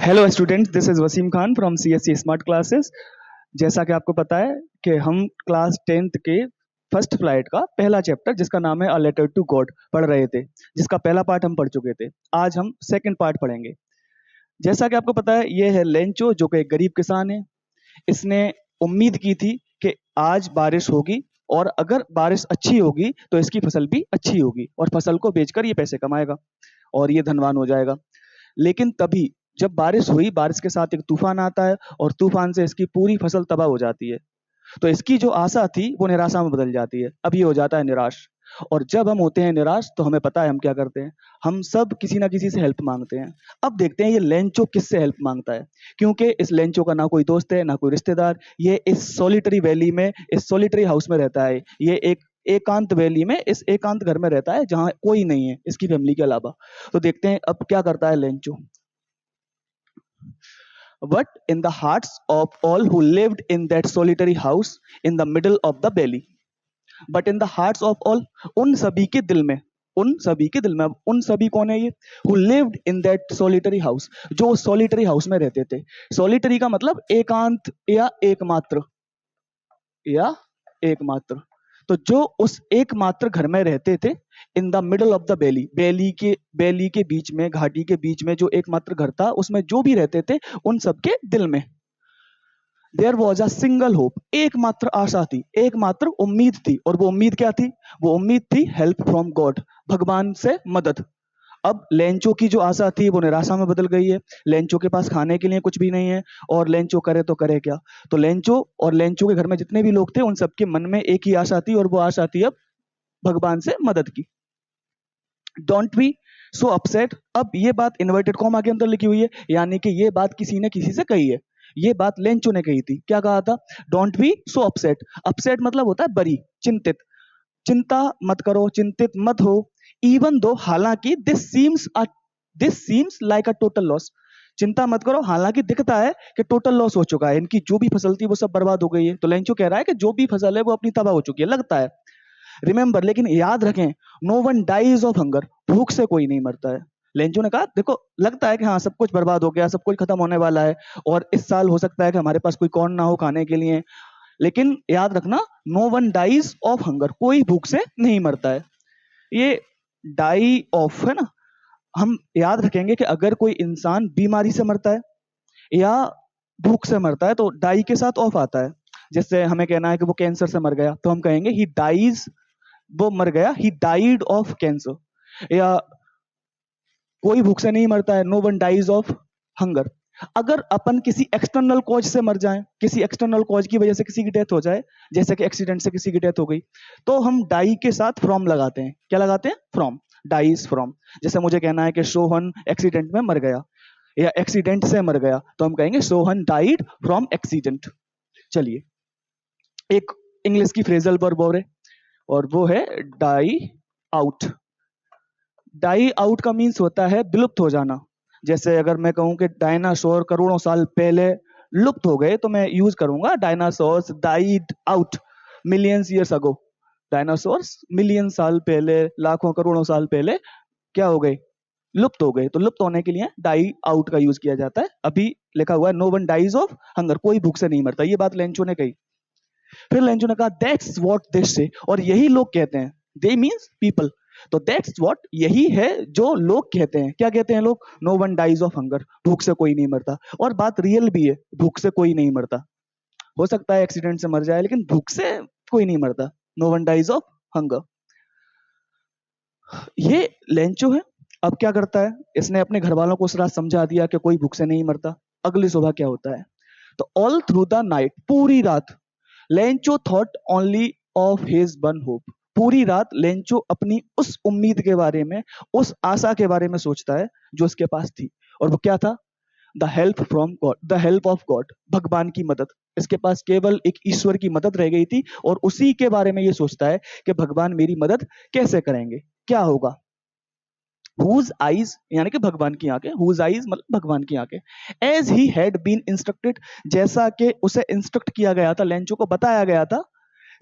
Hello students, this is Waseem Khan from CSC smart classes. जैसा कि आपको पता है कि हम क्लास 10th के फर्स्ट फ्लाइट का पहला चैप्टर जिसका नाम है अ लेटर टू गॉड पढ़ रहे थे, जिसका पहला पार्ट हम पढ़ चुके थे। आज हम सेकंड पार्ट पढ़ेंगे। जैसा कि आपको पता है, ये है लेंचो, जो कि एक गरीब किसान है। इसने उम्मीद की थी कि आज बारिश होगी और अगर बारिश अच्छी होगी तो इसकी फसल भी अच्छी होगी और फसल को बेचकर ये पैसे कमाएगा और ये धनवान हो जाएगा। लेकिन तभी जब बारिश हुई, बारिश के साथ एक तूफान आता है और तूफान से इसकी पूरी फसल तबाह हो जाती है। तो इसकी जो आशा थी वो निराशा में बदल जाती है। अब ये हो जाता है निराश। और जब हम होते हैं निराश तो हमें पता है हम क्या करते हैं। हम सब किसी ना किसी से हेल्प मांगते हैं। अब देखते हैं ये लेंचो किससे हेल्प मांगता है। क्योंकि इस लेंचो का ना कोई दोस्त है ना कोई रिश्तेदार। ये इस सॉलिटरी वैली में, इस सॉलिटरी हाउस में रहता है। ये एक एकांत वैली में, इस एकांत घर में रहता है जहां कोई नहीं है इसकी फैमिली के अलावा। तो देखते हैं अब क्या करता है Lencho. But in the hearts of all who lived in that solitary house in the middle of the valley, but in the hearts of all, उन सभी के दिल में, उन सभी के दिल में। अब उन सभी कौन है ये? who lived in that solitary house, जो solitary house में रहते थे। solitary का मतलब एकांत या एकमात्र, या एकमात्र। तो जो उस एकमात्र घर में रहते थे, in the middle of the valley, valley के बीच में, घाटी के बीच में जो एकमात्र घर था, उसमें जो भी रहते थे उन सबके दिल में there was a single hope, एकमात्र आशा थी, एकमात्र उम्मीद थी। और वो उम्मीद क्या थी? वो उम्मीद थी हेल्प फ्रॉम गॉड, भगवान से मदद। अब लेंचो की जो आशा थी वो निराशा में बदल गई है। लेंचो के पास खाने के लिए कुछ भी नहीं है और लेंचो करे तो करे क्या। तो लेंचो और लेंचो के घर में जितने भी लोग थे उन सबके मन में एक ही आशा थी और वो आशा थी अब भगवान से मदद की। Don't be so upset. अब ये बात इन्वर्टेड कॉमा के अंदर लिखी हुई है, यानी कि ये बात किसी ने किसी से कही है। ये बात लेंचो ने कही थी। क्या कहा था? Don't be so upset. Upset मतलब होता है बरी, चिंतित। चिंता मत करो, चिंतित मत हो। इवन दो, हालांकि this seems like a total loss. चिंता मत करो, हालांकि दिखता है कि टोटल लॉस हो चुका है, इनकी जो भी फसल थी वो सब बर्बाद हो गई है। तो लेंचो कह रहा है कि जो भी फसल है वो अपनी तबाह हो चुकी है, लगता है। रिमेंबर, लेकिन याद रखें, no one dies of hunger, भूख से कोई नहीं मरता है। लेंचो ने कहा देखो, लगता है कि हाँ सब कुछ बर्बाद हो गया, सब कुछ खत्म होने वाला है और इस साल हो सकता है कि हमारे पास कोई कॉर्न ना हो खाने के लिए, लेकिन याद रखना, no one dies of hunger, कोई भूख से नहीं मरता है। ये डाई ऑफ है ना, हम याद रखेंगे कि अगर कोई इंसान बीमारी से मरता है या भूख से मरता है तो डाई के साथ ऑफ आता है। जैसे हमें कहना है कि वो कैंसर से मर गया तो हम कहेंगे ही डाइज, वो मर गया, ही डाइड ऑफ कैंसर। या कोई भूख से नहीं मरता है, no one dies of hunger. अगर अपन किसी एक्सटर्नल कॉज से मर जाएं, किसी एक्सटर्नल कॉज की वजह से किसी की डेथ हो जाए, जैसे कि एक्सीडेंट से किसी की डेथ हो गई, तो हम डाई के साथ फ्रॉम लगाते हैं। क्या लगाते हैं? From, dies from. जैसे मुझे कहना है कि सोहन एक्सीडेंट में मर गया या एक्सीडेंट से मर गया, तो हम कहेंगे सोहन डाइड फ्रॉम एक्सीडेंट। चलिए, एक इंग्लिश की फ्रेजल वर्ब है और वो है डाई आउट। डाई आउट का मीन्स होता है विलुप्त हो जाना। जैसे अगर मैं कहूं कि डायनासोर करोड़ों साल पहले लुप्त हो गए तो मैं यूज करूंगा dinosaurs died out millions years ago. Dinosaurs million साल पहले, लाखों करोड़ों साल पहले क्या हो गए? लुप्त हो गए। तो लुप्त होने के लिए डाई आउट का यूज किया जाता है। अभी लिखा हुआ है no one dies of hunger, कोई भूख से नहीं मरता। ये बात लेंचो ने कही। फिर लेंचो ने कहा दैट्स व्हाट दे से, और यही लोग कहते हैं। दे मींस पीपल। तो दैट्स व्हाट, यही है जो लोग कहते हैं। क्या कहते हैं लोग? No one dies of hunger, भूख से कोई नहीं मरता। और बात रियल भी है, भूख से कोई नहीं मरता। हो सकता है एक्सीडेंट से मर जाए, लेकिन भूख से कोई नहीं मरता। No one dies of hunger. ये लेंचो है। अब क्या करता है? इसने अपने घर वालों को उस रात समझा दिया कि कोई भूख से नहीं मरता। अगली सुबह क्या होता है? तो ऑल थ्रू द नाइट, पूरी रात, Lencho thought only of his one hope. पूरी रात लेंचो अपनी उस उम्मीद के बारे में, उस आशा के बारे में सोचता है जो उसके पास थी। और वो क्या था? The help from God, the help of God, भगवान की मदद। इसके पास केवल एक ईश्वर की मदद रह गई थी और उसी के बारे में ये सोचता है कि भगवान मेरी मदद कैसे करेंगे, क्या होगा। whose eyes, यानी कि भगवान की आंखें, whose eyes मतलब भगवान की आंखें, as he had been instructed, जैसा कि उसे इंस्ट्रक्ट किया गया था, लेंचो को बताया गया था।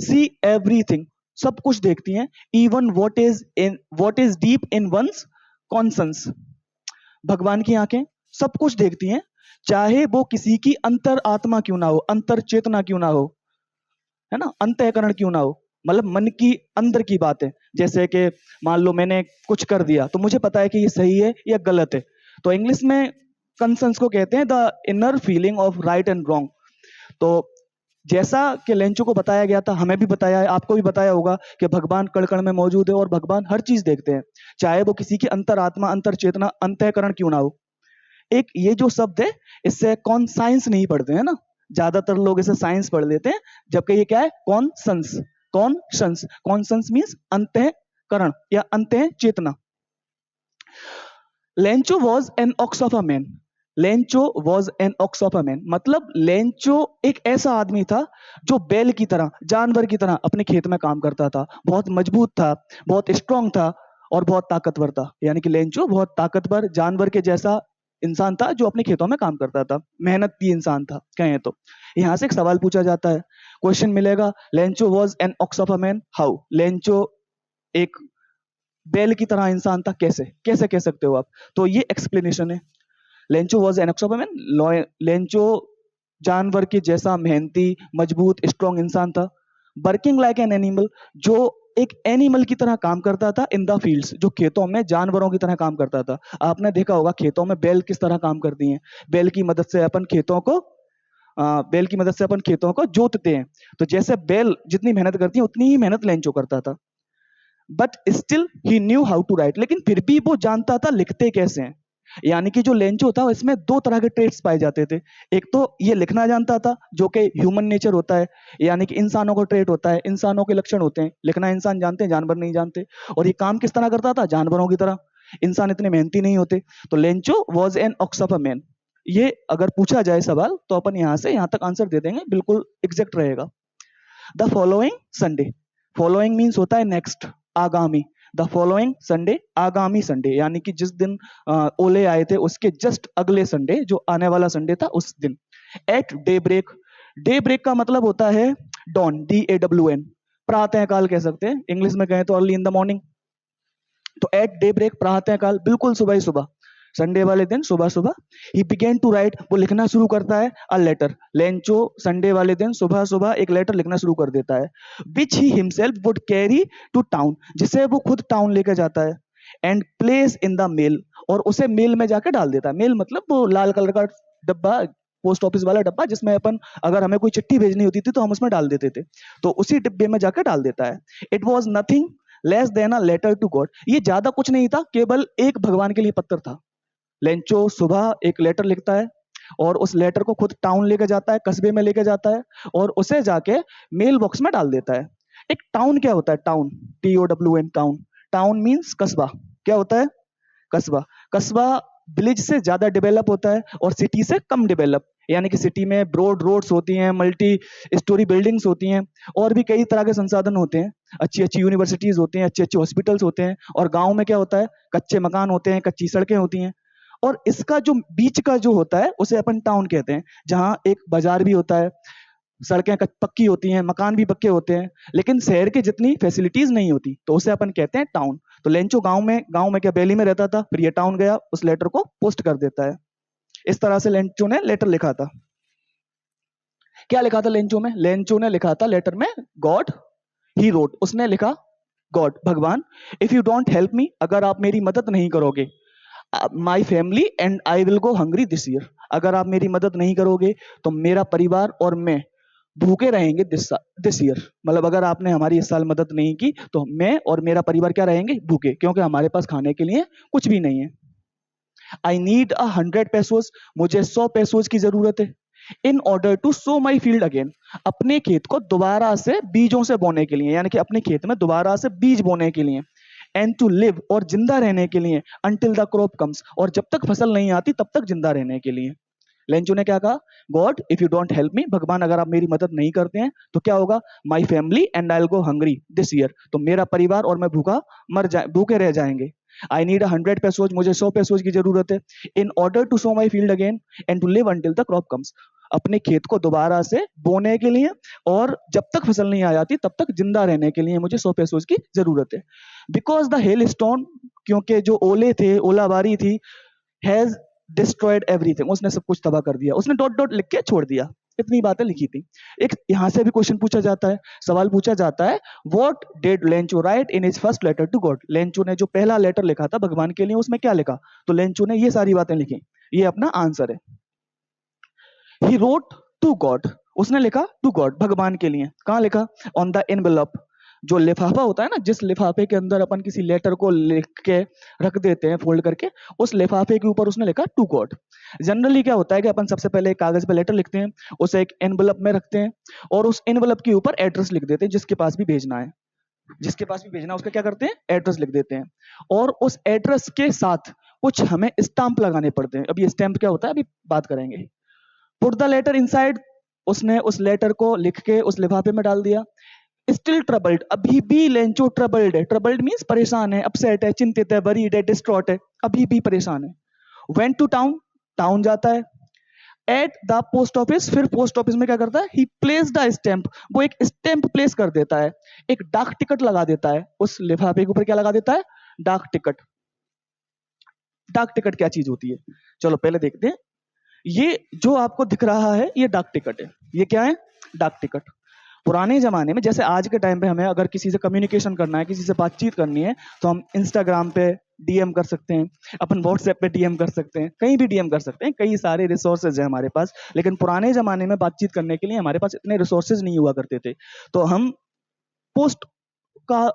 see everything, सब कुछ देखती हैं। even what is deep in one's conscience, भगवान की आंखें सब कुछ देखती हैं, चाहे वो किसी की अंतर आत्मा क्यों ना हो, अंतर चेतना क्यों ना हो, है ना, अंतःकरण क्यों ना हो, मतलब मन की अंदर की बात है। जैसे कि मान लो मैंने कुछ कर दिया तो मुझे पता है कि ये सही है या गलत है, तो इंग्लिश में कंसर्न्स को कहते हैं the inner feeling of right and wrong. तो जैसा कि लेंचो को बताया गया था, हमें भी बताया है, आपको भी बताया होगा कि भगवान कण कण में मौजूद है और भगवान हर चीज देखते हैं, चाहे वो किसी की अंतरात्मा, अंतर चेतना, अंतःकरण क्यों ना हो। एक ये जो शब्द है, इससे कौन साइंस नहीं पढ़ते हैं ना, ज्यादातर लोग इसे साइंस पढ़ लेते हैं, जबकि ये क्या है, कॉन्संस। कॉन्संस, कॉन्संस मीन्स अंतःकरण या अंतः चेतना। Lencho was an ox of a man. Lencho was an ox of a man मतलब लेंचो एक ऐसा आदमी था जो बैल की तरह, जानवर की तरह अपने खेत में काम करता था, बहुत मजबूत था, बहुत स्ट्रांग था और बहुत ताकतवर था। यानी कि लेंचो बहुत ताकतवर जानवर के जैसा इंसान था जो अपने खेतों में काम करता था, मेहनती इंसान था कहें तो। यहां से एक सवाल पूछा जाता है, क्वेश्चन मिलेगा, Lencho was an ox of a man how. Lencho एक बैल की तरह इंसान था, कैसे, कैसे कह सकते हो आप। तो ये एक्सप्लेनेशन है। Lencho was an ox of a man, Lencho जानवर के जैसा मेहनती, मजबूत, स्ट्रॉन्ग इंसान था। वर्किंग लाइक एन एनिमल, जो एक एनिमल की तरह काम करता था इन द फील्ड्स, जो खेतों में जानवरों की तरह काम करता था। आपने देखा होगा खेतों में बैल किस तरह काम करती हैं, बैल की मदद से अपन खेतों को बैल की मदद से अपन खेतों को जोतते हैं। तो जैसे बैल जितनी मेहनत करती है उतनी ही मेहनत लेंचो करता था। But still he knew how to write, लेकिन फिर भी वो जानता था लिखते कैसे हैं। यानी कि जो लेंचो था इसमें दो तरह के ट्रेट्स पाए जाते थे। एक तो ये लिखना जानता था जो कि ह्यूमन नेचर होता है, यानी कि इंसानों का ट्रेट होता है, इंसानों के लक्षण होते हैं, लिखना इंसान जानते हैं, जानवर नहीं जानते। और ये काम किस तरह करता था, जानवरों की तरह, इंसान इतने मेहनती नहीं होते। तो Lencho was an ox of a man. ये अगर पूछा जाए सवाल तो अपन यहां से यहां तक आंसर दे देंगे, बिल्कुल एग्जैक्ट रहेगा। The following Sunday, following means होता है नेक्स्ट, आगामी। द फॉलोइंग संडे, आगामी संडे, यानी कि जिस दिन ओले आए थे उसके जस्ट अगले संडे, जो आने वाला संडे था उस दिन। At daybreak, daybreak का मतलब होता है डॉन, DAWN, प्रातः काल कह सकते हैं, इंग्लिश में कहें तो अर्ली इन द मॉर्निंग। तो एट डे ब्रेक, प्रातः काल, बिल्कुल सुबह ही सुबह, संडे वाले दिन सुबह सुबह। ही बिगेन टू राइट, वो लिखना शुरू करता है, अ लेटर। लेंचो संडे वाले दिन सुबह सुबह एक लेटर लिखना शुरू कर देता है, which he himself would carry to town, जिसे वो खुद टाउन लेकर जाता है, and place in the mail, और उसे मेल में जाकर डाल देता है। मेल मतलब वो लाल कलर का डब्बा, पोस्ट ऑफिस वाला डब्बा, जिसमें अपन अगर हमें कोई चिट्ठी भेजनी होती थी तो हम उसमें डाल देते थे, तो उसी डिब्बे में जाकर डाल देता है। It was nothing less than a letter to God, ये ज्यादा कुछ नहीं था, केवल एक भगवान के लिए पत्र था। लेंचो सुबह एक लेटर लिखता है और उस लेटर को खुद टाउन लेके जाता है, कस्बे में लेके जाता है और उसे जाके मेल बॉक्स में डाल देता है। एक टाउन क्या होता है, town, TOWN, town. Town means कस्बा, क्या होता है, कस्बा। कस्बा विलेज से ज्यादा डेवलप होता है और सिटी से कम डेवलप, यानी कि सिटी में ब्रॉड रोड्स होती हैं, मल्टी स्टोरी बिल्डिंग्स होती हैं, और भी कई तरह के संसाधन होते हैं, अच्छी अच्छी यूनिवर्सिटीज होते हैं, अच्छे अच्छे हॉस्पिटल्स होते हैं। और गांव में क्या होता है, कच्चे मकान होते हैं, कच्ची सड़कें होती हैं। और इसका जो बीच का जो होता है उसे अपन टाउन कहते हैं, जहां एक बाजार भी होता है, सड़कें पक्की होती हैं, मकान भी पक्के होते हैं, लेकिन शहर के जितनी फैसिलिटीज नहीं होती, तो उसे अपन कहते हैं टाउन। तो लेंचो गांव में क्या वैली में रहता था, फिर ये टाउन गया, उस लेटर को पोस्ट कर देता है। इस तरह से लेंचो ने लेटर लिखा था। क्या लिखा था लेंचो में, लेंचो ने लिखा था लेटर में, गॉड ही रोट, उसने लिखा, गॉड, भगवान, if you don't help me, अगर आप मेरी मदद नहीं करोगे, my family and I will go hungry this year, अगर आप मेरी मदद नहीं करोगे तो मेरा परिवार और मैं भूखे रहेंगे दिस ईयर, मतलब अगर आपने हमारी इस साल मदद नहीं की तो मैं और मेरा परिवार क्या रहेंगे, भूखे, क्योंकि हमारे पास खाने के लिए कुछ भी नहीं है। आई नीड 100 पेसोस, मुझे 100 पेसोस की जरूरत है, in order to sow my field again, अपने खेत को दोबारा से बीजों से बोने के लिए, यानी कि अपने खेत में दोबारा से बीज बोने के लिए, एंड टू लिव, और जिंदा रहने के लिए, अंटिल द क्रॉप कम्स, और जब तक फसल नहीं आती तब तक जिंदा रहने के लिए। लेंचो ने क्या कहा, God if you don't help me, भगवान अगर आप मेरी मदद नहीं करते हैं तो क्या होगा, my family and I will go hungry this year, तो मेरा परिवार और मैं भूखे रह जाएंगे। आई नीड 100 पेसोज, मुझे 100 पेसोज की जरूरत है, in order to sow my field again and to live until the crop comes, अपने खेत को दोबारा से बोने के लिए और जब तक फसल नहीं आ जाती तब तक जिंदा रहने के लिए मुझे 100 पेसोज की जरूरत है। बिकॉज द हेल स्टोन, क्योंकि जो ओले थे, ओलाबारी थी, हैज डिस्ट्रॉयड एवरीथिंग, उसने सब कुछ तबाह कर दिया, उसने डॉट डॉट लिख के छोड़ दिया। इतनी बातें लिखी थी। एक यहां से भी क्वेश्चन पूछा जाता है, सवाल पूछा जाता है, what did Lencho write in his first letter to God. Lencho ने जो पहला लेटर लिखा था भगवान के लिए, उसमें क्या लिखा? तो लेंचो ने ये सारी बातें लिखी। ये अपना आंसर है। ही रोट टू गॉड, उसने लिखा टू गॉड, भगवान के लिए। कहां लिखा? ऑन द एनवेलप, जो लिफाफा होता है ना, जिस लिफाफे के अंदर अपन किसी लेटर को लिख के रख देते हैं फोल्ड करके, उस लिफाफे के ऊपर उसने लिखा टू गॉड। जनरली क्या होता है कि अपन सबसे पहले एक कागज पे लेटर लिखते हैं, उसे एक एनवेलप में रखते हैं और उस एनवेलप के ऊपर एड्रेस लिख देते हैं, जिसके पास भी भेजना है, जिसके पास भी भेजना है उसका क्या करते हैं? एड्रेस लिख देते हैं। और उस एड्रेस के साथ कुछ हमें स्टाम्प लगाने पड़ते हैं। अब ये स्टैम्प क्या होता है अभी बात करेंगे। पुट द लेटर इनसाइड, उसने उस लेटर को लिख के उस लिफाफे में डाल दिया। स्टिल ट्रबल्ड, अभी भी लेंचो ट्रबल्ड है। ट्रबल्ड मींस परेशान है, अपसेट है, चिंतित है, वरीड है, डिस्ट्रॉट है, अभी भी परेशान है। वेंट टू टाउन, टाउन जाता है। एट द पोस्ट ऑफिस, फिर पोस्ट ऑफिस में क्या करता है? ही प्लेस द स्टैंप, वो एक स्टैंप प्लेस कर देता है, एक डाक टिकट लगा देता है। उस लिफाफे के ऊपर क्या लगा देता है? डाक टिकट। डाक टिकट क्या चीज होती है? चलो पहले देखते हैं। ये जो आपको दिख रहा है ये डाक टिकट है। ये क्या है? डाक टिकट। पुराने जमाने में, जैसे आज के टाइम पे हमें अगर किसी से कम्युनिकेशन करना है, किसी से बातचीत करनी है, तो हम इंस्टाग्राम पे डीएम कर सकते हैं, अपन व्हाट्सएप पे डीएम कर सकते हैं, कहीं भी डीएम कर सकते हैं, कई सारे रिसोर्सेज है हमारे पास। लेकिन पुराने जमाने में बातचीत करने के लिए हमारे पास इतने रिसोर्सेज नहीं हुआ करते थे, तो हम पोस्ट का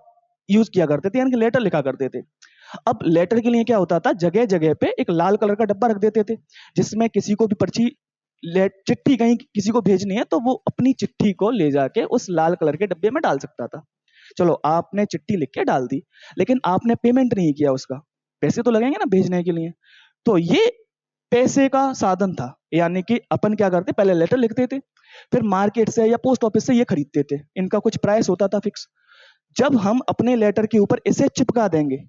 यूज किया करते थे, यानी कि लेटर लिखा करते थे। अब लेटर के लिए क्या होता था? जगह जगह पे एक लाल कलर का डब्बा रख देते थे, जिसमें किसी को भी पर्ची, चिट्ठी कहीं किसी को भेजनी है तो वो अपनी चिट्ठी को ले जाके उस लाल कलर के डब्बे में डाल सकता था। चलो आपने चिट्ठी लिख के डाल दी, लेकिन आपने पेमेंट नहीं किया उसका, पैसे तो लगेंगे ना भेजने के लिए। तो ये पैसे का साधन था, यानी कि अपन क्या करते? पहले लेटर लिखते थे, फिर मार्केट से या पोस्ट ऑफिस से ये खरीदते थे, इनका कुछ प्राइस होता था फिक्स। जब हम अपने लेटर के ऊपर इसे चिपका देंगे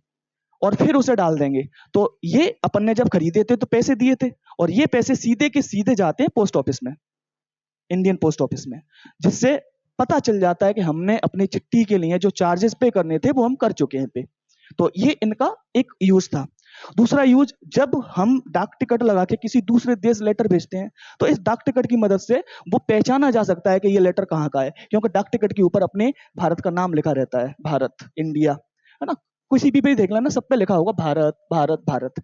और फिर उसे डाल देंगे, तो ये अपन ने जब खरीदे थे तो पैसे दिए थे, और ये पैसे सीधे के सीधे जाते हैं पोस्ट ऑफिस में, इंडियन पोस्ट ऑफिस में, जिससे पता चल जाता है कि हमने अपनी चिट्ठी के लिए जो चार्जेस पे करने थे वो हम कर चुके हैं पे। तो ये इनका एक यूज था। दूसरा यूज, जब हम डाक टिकट लगा के किसी दूसरे देश लेटर भेजते हैं, तो इस डाक टिकट की मदद से वो पहचाना जा सकता है कि ये लेटर कहाँ का है, क्योंकि डाक टिकट के ऊपर अपने भारत का नाम लिखा रहता है, भारत, इंडिया, है ना। किसी भी पे देख लेना, सब पे लिखा होगा भारत, भारत, भारत।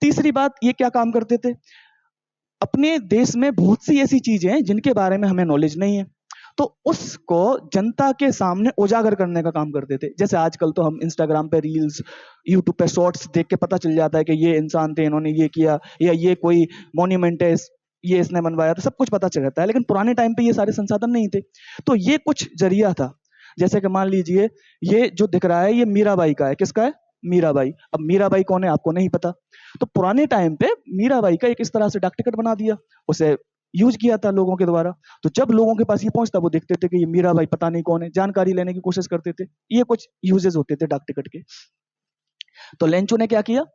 तीसरी बात, ये क्या काम करते थे? अपने देश में बहुत सी ऐसी चीजें हैं जिनके बारे में हमें नॉलेज नहीं है, तो उसको जनता के सामने उजागर करने का काम करते थे। जैसे आजकल तो हम इंस्टाग्राम पे रील्स, यूट्यूब पे शॉर्ट्स देख के पता चल जाता है कि ये इंसान थे, इन्होंने ये किया, या ये कोई मॉन्यूमेंट है, ये इसने बनवाया, तो सब कुछ पता चल जाता है। लेकिन पुराने टाइम पे ये सारे संसाधन नहीं थे, तो ये कुछ जरिया था। जैसे कि मान लीजिए ये जो दिख रहा है ये मीराबाई का है। किसका है? मीराबाई। अब मीराबाई कौन है आपको नहीं पता, तो पुराने टाइम पे मीराबाई का एक इस तरह से डाक टिकट बना दिया, उसे यूज किया था लोगों के द्वारा। तो जब लोगों के पास ये पहुंचता, वो देखते थे कि ये मीराबाई पता नहीं कौन है, जानकारी लेने की कोशिश करते थे। ये कुछ यूजेस होते थे डाक टिकट के। तो लेंचो ने क्या किया?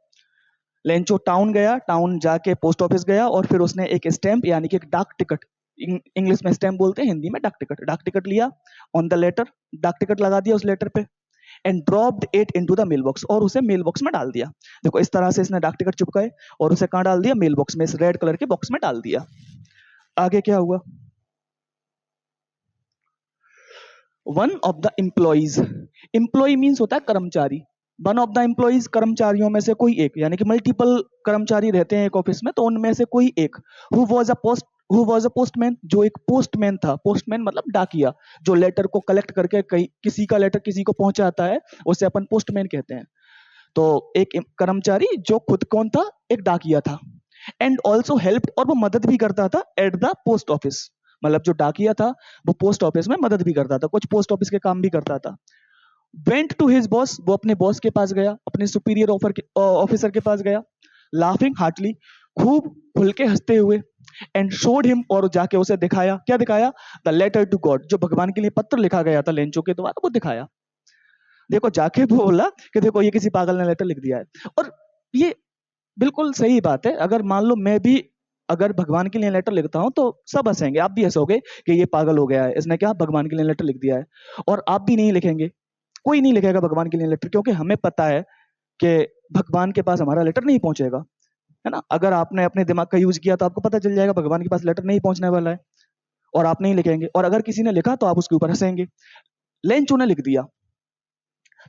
लेंचो टाउन गया, टाउन जाके पोस्ट ऑफिस गया, और फिर उसने एक स्टैंप यानी कि एक डाक टिकट, इंग्लिश में स्टैंप बोलते हैं, हिंदी में डाक टिकट, डाक टिकट लिया ऑन द लेटर, डाक टिकट लगा दिया उस लेटर पे, and dropped it into the mail box, और उसे मेल बॉक्स में डाल दिया। देखो इस तरह से इसने डाक टिकट चिपकाए और उसे कहां डाल दिया? मेल बॉक्स में, इस रेड कलर के बॉक्स में डाल दिया। आगे क्या हुआ? One of the employees, employ means होता है कर्मचारी, वन ऑफ द एम्प्लॉइज, कर्मचारियों में से कोई एक, यानी कि मल्टीपल कर्मचारी रहते हैं एक ऑफिस में, तो उनमें से कोई एक, हु वाज अ पोस्टमैन, जो एक पोस्टमैन था। पोस्टमैन मतलब डाकिया, जो लेटर को कलेक्ट करके कहीं किसी का लेटर किसी को पहुंचाता है, उसे अपन पोस्टमैन कहते हैं। तो एक कर्मचारी जो खुद कौन था? एक डाकिया था। एंड ऑल्सो हेल्प्ड, और वो मदद भी करता था एट द पोस्ट ऑफिस, मतलब जो डाकिया था वो पोस्ट ऑफिस में मदद भी करता था, कुछ पोस्ट ऑफिस के काम भी करता था। वेंट टू हिज बॉस, वो अपने बॉस के पास गया, अपने सुपीरियर ऑफिसर के पास गया, लाफिंग हार्टली, खूब खुल के हंसते हुए, एंड शोड हिम, और जाके उसे दिखाया। क्या दिखाया? द लेटर टू गॉड, जो भगवान के लिए पत्र लिखा गया था लेंचो के द्वारा, वो दिखाया। देखो जाके बोला कि देखो ये किसी पागल ने लेटर लिख दिया है। और ये बिल्कुल सही बात है। अगर मान लो मैं भी अगर भगवान के लिए लेटर लिखता हूं तो सब हंसेंगे, आप भी हंसोगे कि ये पागल हो गया है, इसने क्या भगवान के लिए लेटर लिख दिया है। और आप भी नहीं लिखेंगे, कोई नहीं लिखेगा भगवान के लिए लेटर, क्योंकि हमें पता है कि भगवान के पास हमारा लेटर नहीं पहुंचेगा। है ना। अगर आपने अपने दिमाग का यूज किया तो आपको पता चल जाएगा भगवान के पास लेटर नहीं पहुंचने वाला है और आप नहीं लिखेंगे, और अगर किसी ने लिखा तो आप उसके ऊपर हंसेंगे। लेंचो ने लिख दिया,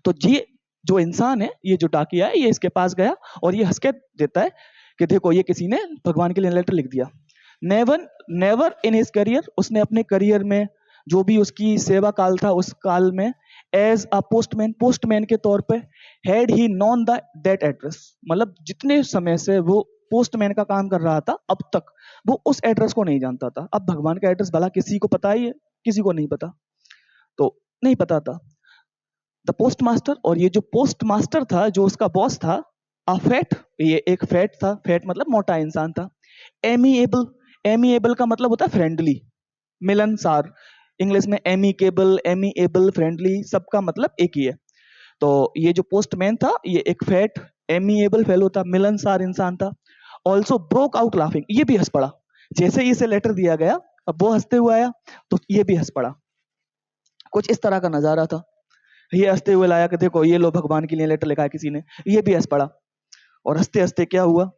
तो ये जो इंसान है, ये जो डाकिया है, ये इसके पास गया और ये हंस के देता है कि देखो ये किसी ने भगवान के लिए लेटर लिख दिया। Never never in his career, उसने अपने करियर में जो भी उसकी सेवा काल था उस काल में, एज अ पोस्टमैन, पोस्टमैन के तौर पे, had he known the that address, मतलब जितने समय से वो पोस्टमैन का काम कर रहा था अब तक वो उस एड्रेस को नहीं जानता था। अब भगवान का एड्रेस भला किसी को पता ही है? किसी को नहीं पता, तो नहीं पता था। द पोस्ट मास्टर, और ये जो पोस्ट मास्टर था, जो उसका बॉस था, अ फैट, ये एक फैट था, फैट मतलब मोटा इंसान था। एमिएबल, एमिएबल का मतलब होता है फ्रेंडली, मिलनसार। इंग्लिश में एमिकेबल, एमिएबल, फ्रेंडली, सबका मतलब एक ही है। तो ये जो पोस्टमैन था, ये एक फैट एमिएबल फेलो था, मिलनसार इंसान था। ऑल्सो ब्रोक आउट लाफिंग, ये भी हंस पड़ा। जैसे ही इसे लेटर दिया गया, अब वो हंसते हुए आया तो ये भी हंस पड़ा। कुछ इस तरह का नजारा था। ये हंसते हुए लाया कि देखो ये लो भगवान के लिए लेटर लिखा है किसी ने, ये भी हंस पड़ा। और हंसते हंसते क्या हुआ,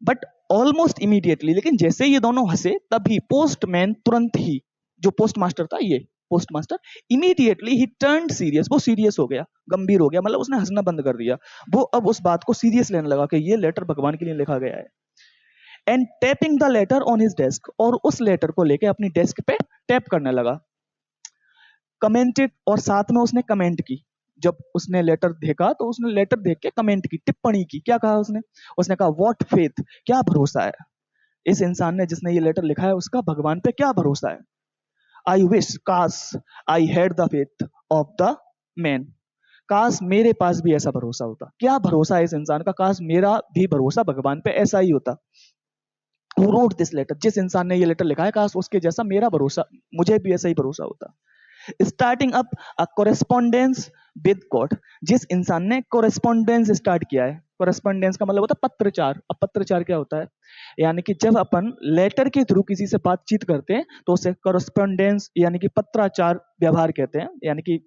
बट ऑलमोस्ट इमीडिएटली, लेकिन जैसे ये दोनों हंसे तभी पोस्टमैन तुरंत ही, जो पोस्ट मास्टर था, ये पोस्ट मास्टर, इमीडिएटली ही टर्न्ड सीरियस, वो सीरियस हो गया, गंभीर हो गया, मतलब उसने हंसना बंद कर दिया। वो अब उस बात को सीरियस लेने लगा कि ये लेटर भगवान के लिए लिखा गया है। And tapping the later on his desk, और उस लेटर को लेके अपनी डेस्क पे टैप करने लगा। कमेंटेड, और साथ में उसने कमेंट की। जब उसने लेटर देखा तो उसने लेटर देख के कमेंट की, टिप्पणी की। क्या कहा उसने? उसने कहा व्हाट फेथ, क्या भरोसा है इस इंसान ने जिसने ये लेटर लिखा है, उसका भगवान पे क्या भरोसा है। आई विश, काश, आई had the faith of the man, काश मेरे पास भी ऐसा भरोसा होता। क्या भरोसा है इस इंसान का, काश मेरा भी भरोसा भगवान पे ऐसा ही होता। Who wrote this letter, जिस इंसान ने ये लेटर लिखा है, काश उसके जैसा मेरा भरोसा, मुझे भी ऐसा ही भरोसा होता। Starting up a correspondence with God, जिस इंसान ने कोरेस्पॉन्डेंस स्टार्ट किया है। कोरेस्पॉन्डेंस का मतलब होता है पत्रचार। अब पत्रचार क्या होता है, यानी कि जब अपन लेटर के थ्रू किसी से बातचीत करते हैं तो उसे कोरेस्पॉन्डेंस यानी कि पत्राचार व्यवहार कहते हैं, यानी कि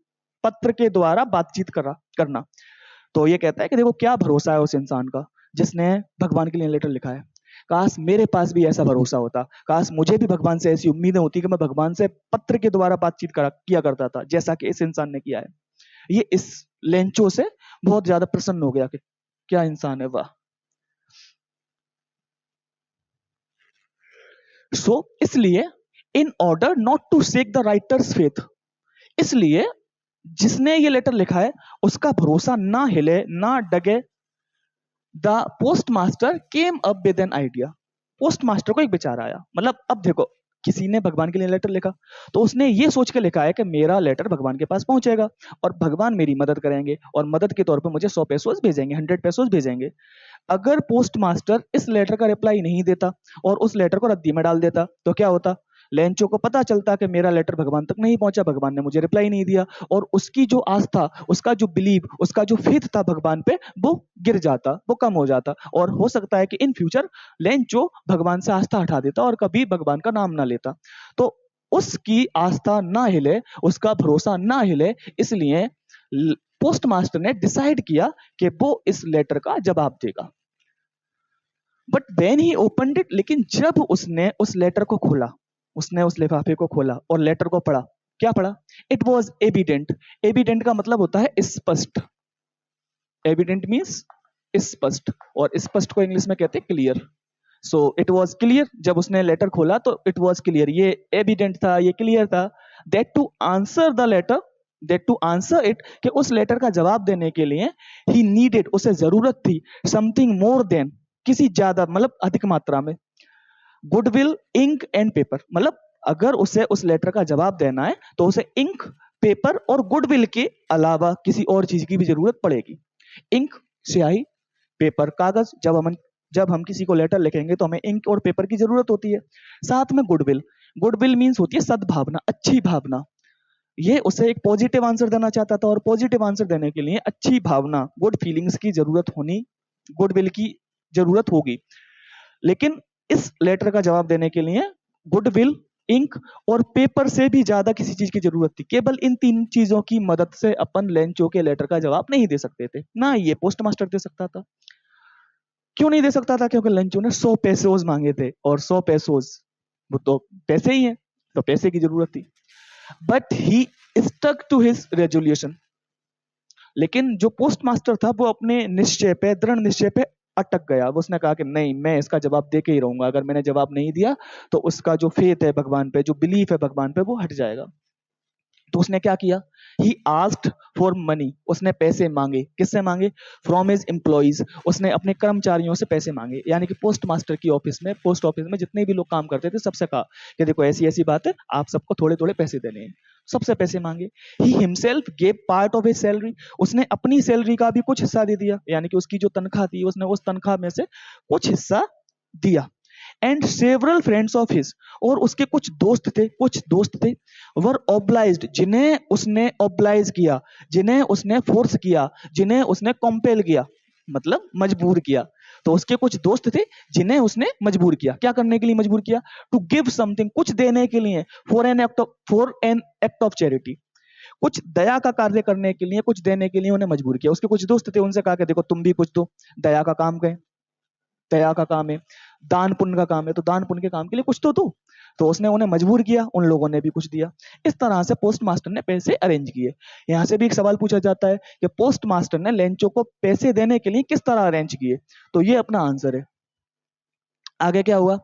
पत्र के द्वारा बातचीत करना। तो ये कहता है कि देखो क्या भरोसा है उस इंसान का जिसने भगवान के लिए लेटर लिखा है। काश मेरे पास भी ऐसा भरोसा होता, काश मुझे भी भगवान से ऐसी उम्मीदें होती कि मैं भगवान से पत्र के द्वारा बातचीत किया करता था, जैसा कि इस इंसान ने किया है। ये इस लेंचो से बहुत ज्यादा प्रसन्न हो गया कि क्या इंसान है, वाह। सो इसलिए in order not to shake the writer's faith, इसलिए जिसने ये लेटर लिखा है उसका भरोसा ना हिले ना Dage, the post master came up with an idea, post master को एक विचार आया। मतलब अब देखो, किसी ने भगवान के लिए लेटर लिखा तो उसने ये सोच के लिखा है कि मेरा लेटर भगवान के पास पहुंचेगा और भगवान मेरी मदद करेंगे और मदद के तौर पे मुझे 100 पेसोस भेजेंगे, 100 पेसोस भेजेंगे। अगर पोस्ट मास्टर इस लेटर का रिप्लाई नहीं देता और उस लेटर को रद्दी में डाल देता तो क्या होता, लेंचो को पता चलता कि मेरा लेटर भगवान तक नहीं पहुंचा, भगवान ने मुझे रिप्लाई नहीं दिया, और उसकी जो आस्था, उसका जो बिलीव, उसका जो फेथ था भगवान पे, वो गिर जाता, वो कम हो जाता। और हो सकता है कि इन फ्यूचर लेंचो भगवान से आस्था हटा देता और कभी भगवान का नाम ना लेता। तो उसकी आस्था ना हिले, उसका भरोसा ना हिले, इसलिए पोस्ट मास्टर ने डिसाइड किया कि वो इस लेटर का जवाब देगा। But when he opened it, लेकिन जब उसने उस लेटर को खोला, उसने उस लिफाफे को खोला और लेटर को पढ़ा, क्या पढ़ा? It was evident. एविडेंट का मतलब होता है स्पष्ट। एविडेंट मीन्स स्पष्ट, और स्पष्ट को इंग्लिश में कहते हैं clear. So it was clear, जब उसने लेटर खोला तो इट वॉज क्लियर, ये एविडेंट था, ये क्लियर था। That to answer the letter, that to answer it, कि उस लेटर का जवाब देने के लिए ही नीडेड, उसे जरूरत थी, समथिंग मोर देन, किसी ज्यादा, मतलब अधिक मात्रा में, गुडविल, इंक एंड पेपर। मतलब अगर उसे उस लेटर का जवाब देना है तो उसे इंक, पेपर और गुडविल के अलावा किसी और चीज की भी जरूरत पड़ेगी। इंक स्याही, पेपर कागज, जब हम किसी को लेटर लिखेंगे तो हमें इंक और पेपर की जरूरत होती है। साथ में गुडविल, गुडविल मीन्स होती है सद्भावना, अच्छी भावना। ये उसे एक पॉजिटिव आंसर देना चाहता था और पॉजिटिव आंसर देने के लिए अच्छी भावना, गुड फीलिंग्स की जरूरत होनी, गुडविल की जरूरत होगी। लेकिन इस लेटर का जवाब देने के लिए गुडविल, इंक और पेपर से भी ज्यादा किसी चीज की जरूरत थी। केवल इन तीन चीजों की मदद से अपन लेंचो के लेटर का जवाब नहीं दे सकते थे, ना ये पोस्ट मास्टर दे सकता था। क्यों नहीं दे सकता था? क्योंकि लेंचो ने 100 पेसोज मांगे थे, और 100 पेसोज वो तो पैसे ही हैं, तो पैसे की जरूरत थी। But he stuck to his resolution, लेकिन जो पोस्ट मास्टर था वो अपने निश्चय पे, दृढ़ निश्चय पे अटक गया। वो उसने कहा कि नहीं, मैं इसका जवाब दे के ही रहूंगा। अगर मैंने जवाब नहीं दिया तो उसका जो फेथ है भगवान पे, जो बिलीफ है भगवान पे, वो हट जाएगा। तो उसने क्या किया? ही आस्क्ड फॉर मनी, उसने पैसे मांगे। किससे मांगे? फ्रॉम हिज एम्प्लॉइज, उसने अपने कर्मचारियों से पैसे मांगे। यानी कि पोस्ट मास्टर की ऑफिस में, पोस्ट ऑफिस में जितने भी लोग काम करते थे सबसे कहा कि देखो ऐसी ऐसी बात है, आप सबको थोड़े थोड़े पैसे देने हैं। सबसे पैसे मांगे। He himself gave part of his salary, उसने अपनी सैलरी का भी कुछ हिस्सा दे दिया। यानी कि उसकी जो तनख्वाह थी, उसने उस तनख्वाह में से कुछ हिस्सा दिया। And several friends of his, और उसके कुछ दोस्त थे वर ऑब्लाइज्ड, जिन्हें उसने ऑब्लाइज किया, जिन्हें उसने फोर्स किया, जिन्हें उसने कॉम्पेल किया, मतलब मजबूर किया। तो उसके कुछ दोस्त थे जिन्हें उसने मजबूर किया। क्या करने के लिए मजबूर किया? टू गिव समथिंग, कुछ देने के लिए। For an act of charity, कुछ दया का कार्य करने के लिए, कुछ देने के लिए उन्हें मजबूर किया। उसके कुछ दोस्त थे, उनसे कहा कि देखो तुम भी कुछ दो, दया का काम करें, दया का काम है, दान पुण्य का काम है, तो दान पुण्य के काम के लिए कुछ तो दो। तो उसने उन्हें मजबूर किया, उन लोगों ने भी कुछ दिया। इस तरह से पोस्ट मास्टर ने पैसे अरेंज किए। यहां से भी एक सवाल पूछा जाता है कि पोस्ट मास्टर ने लेंचो को पैसे देने के लिए किस तरह अरेंज किए, तो ये अपना आंसर है। आगे क्या हुआ?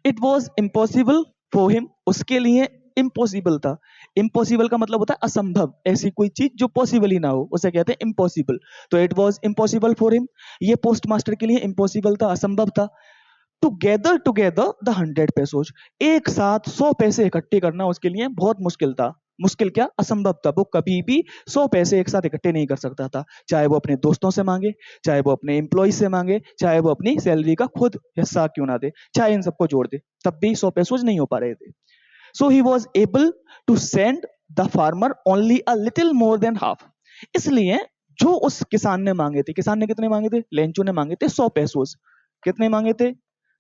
It was impossible for him, उसके लिए इम्पॉसिबल था। इम्पॉसिबल का मतलब होता है असंभव, ऐसी कोई चीज जो पॉसिबल ही ना हो उसे कहते हैं इम्पॉसिबल। तो it was impossible for him, ये पोस्ट मास्टर के लिए इम्पॉसिबल था, असंभव था। टुगेदर टुगेदर द 100 पेसोज, एक साथ 100 पैसे इकट्ठे करना उसके लिए बहुत मुश्किल था। मुश्किल क्या, असंभव था। वो कभी भी 100 पैसे एक साथ इकट्ठे नहीं कर सकता था, चाहे वो अपने दोस्तों से मांगे, चाहे वो अपने एम्प्लॉय से मांगे, चाहे वो अपनी सैलरी का खुद हिस्सा क्यों ना दे, चाहे इन सबको जोड़ दे, तब भी 100 पेसोज नहीं हो पा रहे थे। So he was able to send the farmer only a little more than half, इसलिए जो उस किसान ने मांगे थे, किसान ने कितने मांगे थे? लेंचो ने मांगे थे 100 पेसोज। कितने मांगे थे?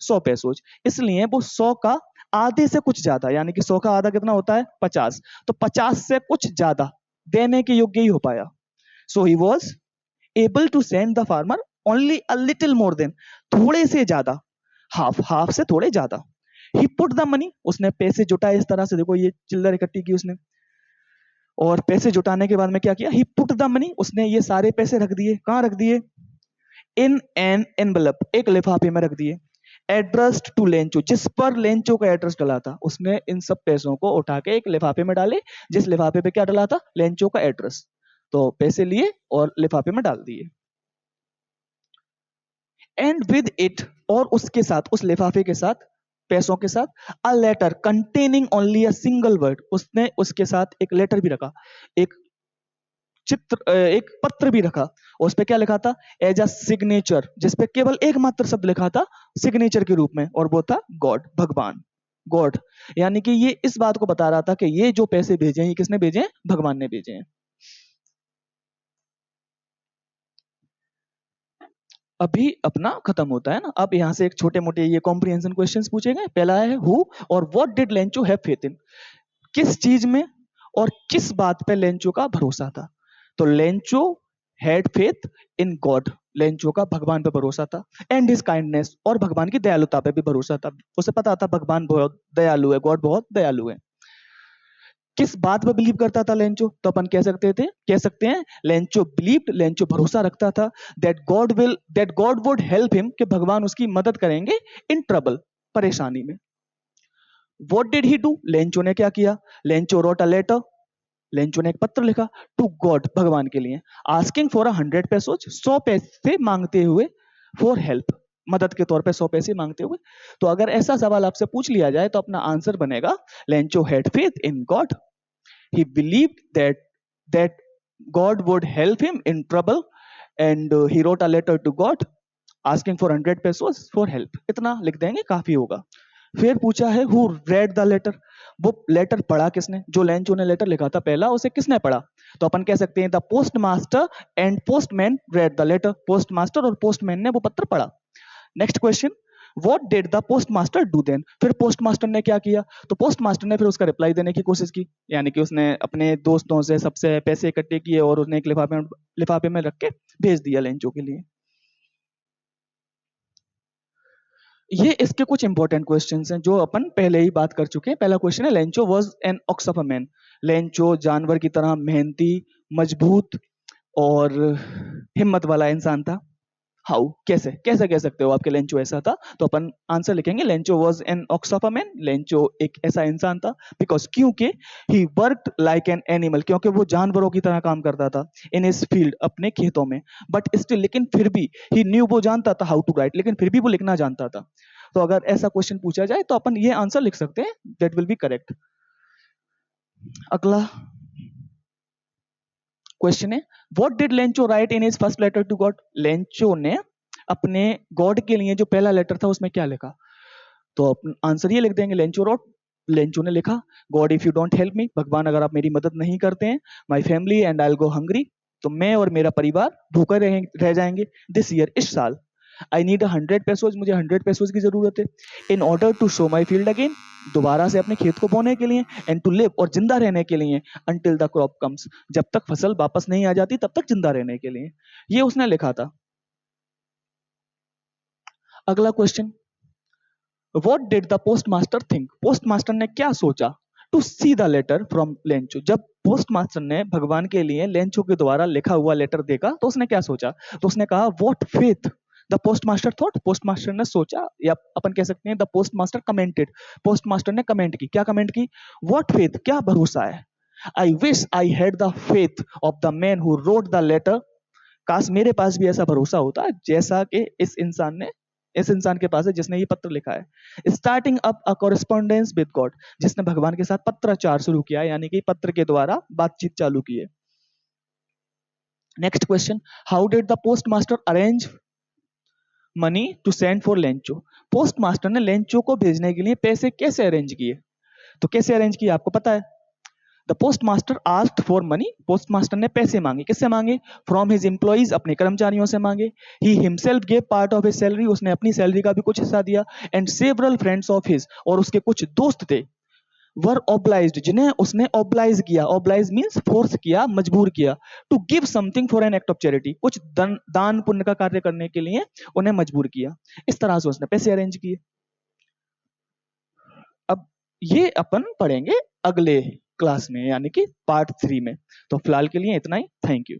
100 पेसोज। इसलिए वो 100 का आधे से कुछ ज्यादा, यानी कि 100 का आधा कितना होता है? 50, तो 50 से कुछ ज्यादा देने के योग्य ही हो पाया। So he was able to send the farmer only a little more than, थोड़े से ज्यादा, हाफ, हाफ से थोड़े ज्यादा। ही पुट द मनी, उसने पैसे जुटाए इस तरह से, देखो ये चिल्लर इकट्ठी की उसने, और पैसे जुटाने के बाद में क्या किया? ही पुट द मनी, उसने ये सारे पैसे रख दिए। कहां रख दिए? इन एन एनवेलप, एक लिफाफे में रख दिए। एड्रेस्ड टू लेंचो, जिस पर लेंचो का एड्रेस डला था, उसने इन सब पैसों को उठा के एक लिफाफे में डाले, जिस लिफाफे पे क्या डला था? लेंचो का एड्रेस। तो पैसे लिए और लिफाफे में डाल दिए। एंड विद इट, और उसके साथ, उस लिफाफे के साथ, पैसों के साथ, a letter containing only a single word, उसने उसके साथ एक लेटर भी रखा, एक एक पत्र भी रखा। उस पे क्या लिखा था? एज अ सिग्नेचर, जिसपे केवल एक मात्र शब्द लिखा था सिग्नेचर के रूप में, और वो था गॉड, भगवान, गॉड। यानी कि ये इस बात को बता रहा था कि ये जो पैसे भेजे हैं, ये किसने भेजे हैं? भगवान ने भेजे हैं। अभी अपना खत्म होता है ना। अब यहां से एक छोटे मोटे ये कॉम्प्रिहेंशन क्वेश्चंस पूछे गए। पहला है हु और what did Lencho have faith in, किस चीज में और किस बात पे लेंचो का भरोसा था? तो Lencho had faith in God, Lencho का भगवान पे भरोसा था। एंड हिज काइंडनेस, और भगवान की दयालुता पे भी भरोसा था। उसे पता था भगवान बहुत दयालु है, गॉड बहुत दयालु है। किस बात पर बिलीव करता था लेंचो? तो अपन कह सकते हैं लेंचो बिलीव्ड, लेंचो भरोसा रखता था that God would help him, कि भगवान उसकी मदद करेंगे इन ट्रबल, परेशानी में। What did he do, Lencho ने क्या किया? Lencho wrote a letter, Lencho ने एक पत्र लिखा टू गॉड, भगवान के लिए, आस्किंग फॉर 100 पेसोज, 100 पैसे मांगते हुए, फॉर हेल्प, मदद के तौर पे 100 पैसे मांगते हुए। तो अगर ऐसा सवाल आपसे पूछ लिया जाए तो अपना आंसर बनेगा Lencho had faith in God, he believed that God would help him in trouble, and he wrote a letter to God asking for 100 pesos for help। इतना लिख देंगे, काफी होगा। फिर पूछा है who read the letter, वो लेटर पढ़ा किसने? जो लेंचो ने लेटर लिखा था पहला, उसे किसने पढ़ा? तो अपन कह सकते हैं the post master and postman read the letter, post master और पोस्टमैन ने वो पत्र पढ़ा। Next question, what did the post master do then, फिर पोस्ट मास्टर ने क्या किया? तो पोस्ट मास्टर ने फिर उसका रिप्लाई देने की कोशिश की, यानी कि उसने अपने दोस्तों से सबसे पैसे इकट्ठे किए और उसने एक लिफाफे में रख के भेज दिया लेंचो के लिए। ये इसके कुछ इंपॉर्टेंट क्वेश्चंस हैं जो अपन पहले ही बात कर चुके हैं। पहला क्वेश्चन है, Lencho was an ox of a man. Lencho जानवर की तरह मेहनती, मजबूत और हिम्मत वाला इंसान था। हाउ, कैसे कैसे कह सकते हो आपके लेंचो ऐसा था? तो अपन आंसर लिखेंगे, Lencho was an ox of a man. Lencho एक ऐसा इंसान था बिकॉज, क्योंकि he worked like an animal, क्योंकि वो जानवरों की तरह काम करता था इन हिज फील्ड, अपने खेतों में। बट स्टिल, लेकिन फिर भी, ही न्यू, वो जानता था हाउ टू राइट, लेकिन फिर भी वो लिखना जानता था। तो अगर ऐसा क्वेश्चन पूछा जाए तो अपन ये आंसर लिख सकते हैं, दैट विल बी करेक्ट। अगला क्वेश्चन है, what did Lencho write in his first letter to God. Lencho ने अपने गॉड के लिए जो पहला लेटर था उसमें क्या लिखा? तो आंसर ये लिख देंगे, लेंचो रोट, लेंचो ने लिखा, God if you don't help me, भगवान अगर आप मेरी मदद नहीं करते हैं, my family and I will go hungry, तो मैं और मेरा परिवार भूखे रह जाएंगे, दिस ईयर, इस साल। आई नीड 100 पेसोज, मुझे 100 पेसोज की जरूरत है, in order to show my field again, दोबारा से अपने खेत को बोने के लिए, एंड टू लिव, और जिंदा रहने के लिए, अंटिल द क्रॉप कम्स, जब तक फसल वापस नहीं आ जाती तब तक जिंदा रहने के लिए। ये उसने लिखा था। अगला question, what did the post master think. Post master ने क्या सोचा to see the letter from Lencho. जब पोस्ट मास्टर ने भगवान के लिए लेंचो के द्वारा लिखा हुआ लेटर देखा तो उसने क्या सोचा? तो उसने कहा, what faith the post master thought. Post master ने सोचा, या अपन कह सकते हैं the post master commented, post master ने कमेंट की। क्या कमेंट की? व्हाट फेथ, क्या भरोसा है। I wish I had the faith of the man who wrote the letter. काश मेरे पास भी ऐसा भरोसा होता जैसा कि इस इंसान के पास है जिसने ये पत्र लिखा है। Starting up a correspondence with God, जिसने भगवान के साथ पत्राचार शुरू किया, यानी कि पत्र के द्वारा बातचीत चालू की है। Next question, how did the post master arrange money to send for Lencho. Post master ने लेंचो को भेजने के लिए पैसे कैसे अरेंज किए? तो कैसे अरेंज किए आपको पता है? The post master asked for money, post master ने पैसे मांगे। किससे मांगे? फ्रॉम हिज एम्प्लॉइज, अपने कर्मचारियों से मांगे। He himself gave part of his salary, उसने अपनी सैलरी का भी कुछ हिस्सा दिया। And several friends of his, और उसके कुछ दोस्त थे, वर ऑब्लाइज्ड, जिन्हें उसने ऑब्लाइज किया। ऑब्लाइज मींस फोर्स किया, मजबूर किया। To give something for an act of charity, कुछ दान पुण्य का कार्य करने के लिए उन्हें मजबूर किया। इस तरह से उसने पैसे अरेंज किए। अब ये अपन पढ़ेंगे अगले क्लास में, यानी कि पार्ट 3 में। तो फिलहाल के लिए इतना ही, थैंक यू।